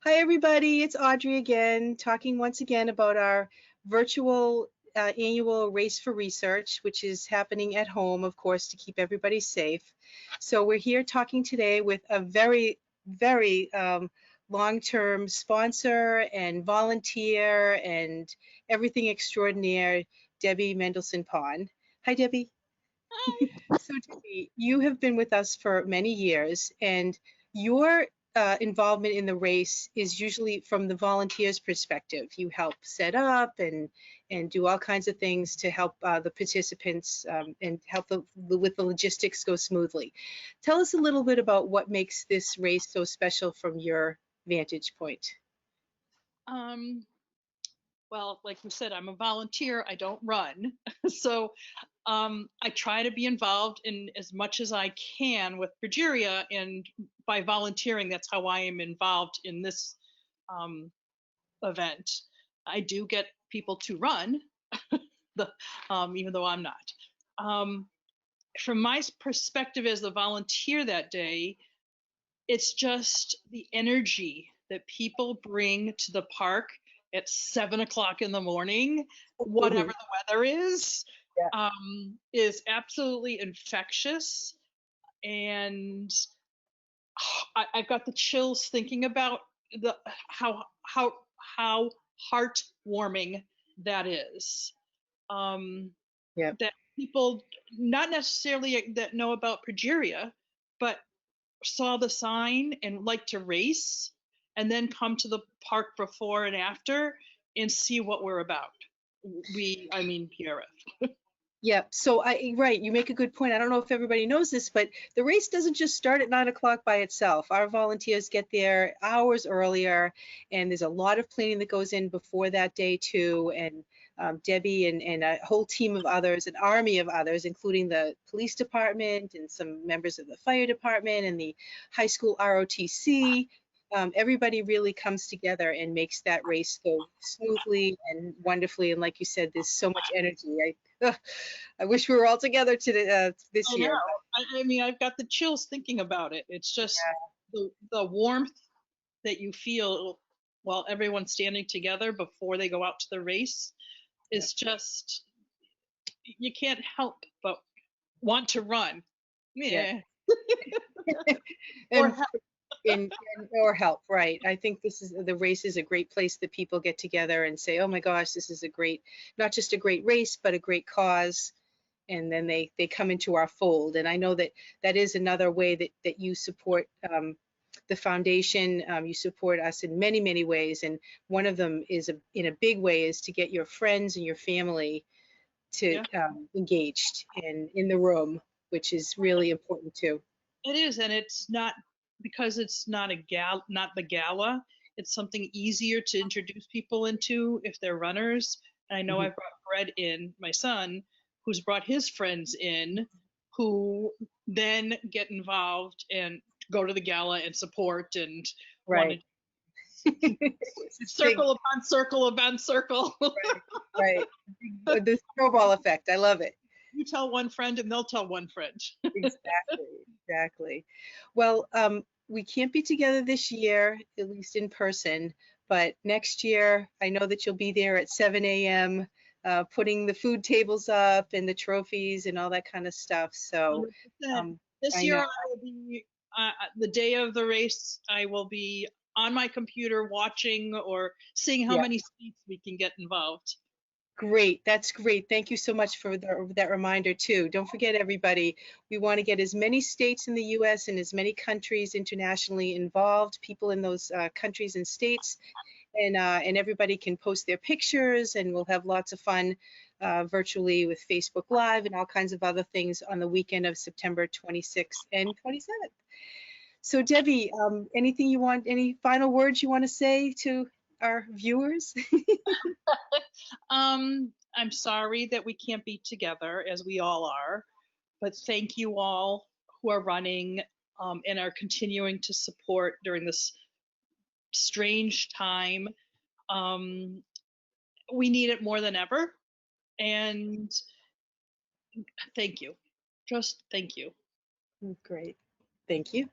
Hi, everybody. It's Audrey again, talking once again about our virtual annual Race for Research, which is happening at home, of course, to keep everybody safe. So we're here talking today with a very long-term sponsor and volunteer and everything extraordinaire, Debbie Mendelson Ponn. Hi, Debbie. So, Debbie, you have been with us for many years, and your involvement in the race is usually from the volunteers' perspective. You help set up and do all kinds of things to help the participants and help with the logistics go smoothly. Tell us a little bit about what makes this race so special from your vantage point. Um, well, like you said, I'm a volunteer. I don't run. So I try to be involved in as much as I can with Progeria, and by volunteering, that's how I am involved in this um, event. I do get people to run, the, even though I'm not. Um, from my perspective as the volunteer that day, it's just the energy that people bring to the park at 7 o'clock in the morning, whatever the weather Yeah. is absolutely infectious. And I've got the chills thinking about the how heartwarming that is. Um, Yeah. that people not necessarily that know about progeria, but saw the sign and like to race and then come to the park before and after and see what we're about. I mean PRF. Yeah, so right, you make a good point. I don't know if everybody knows this, but the race doesn't just start at 9 o'clock by itself. Our volunteers get there hours earlier, and there's a lot of planning that goes in before that day too. And Debbie and a whole team of others, an army of others, including the police department and some members of the fire department and the high school ROTC. Everybody really comes together and makes that race go smoothly and wonderfully. And like you said, there's so much energy. I wish we were all together this I know. year. I mean, I've got the chills thinking about it. It's just the warmth that you feel while everyone's standing together before they go out to the race is just, you can't help but want to run. Yeah. Yeah. Or And, and or help, right? I think the race is a great place that people get together and say, oh my gosh, this is a great, not just a great race, but a great cause. And then they come into our fold. And I know that that is another way that you support the foundation. You support us in many ways, and one of them is in a big way is to get your friends and your family to yeah. engaged and in the room, which is really important too. It is, and it's not because it's not not the gala. It's something easier to introduce people into if they're runners. And I know Mhm. I've brought Fred in, my son, who's brought his friends in, who then get involved and go to the gala and support and want Right. to It's this big, circle upon circle upon circle. right, right. The snowball effect. I love it. You tell one friend and they'll tell one friend. Exactly, exactly. Well, we can't be together this year, at least in person, but next year, I know that you'll be there at 7 a.m., putting the food tables up and the trophies and all that kind of stuff. So, 100%. um, This I year know. I will be the day of the race. I will be on my computer watching or seeing how Yeah. many seats we can get involved. Great. That's great. Thank you so much for that reminder too. Don't forget, everybody, we want to get as many states in the U.S. and as many countries internationally involved, people in those countries and states, and everybody can post their pictures, and we'll have lots of fun virtually with Facebook Live and all kinds of other things on the weekend of September 26th and 27th. So Debbie, any final words you want to say to our viewers? I'm sorry that we can't be together as we all are, but thank you all who are running and are continuing to support during this strange time. Um, we need it more than ever. And thank you. Just thank you. Great. Thank you.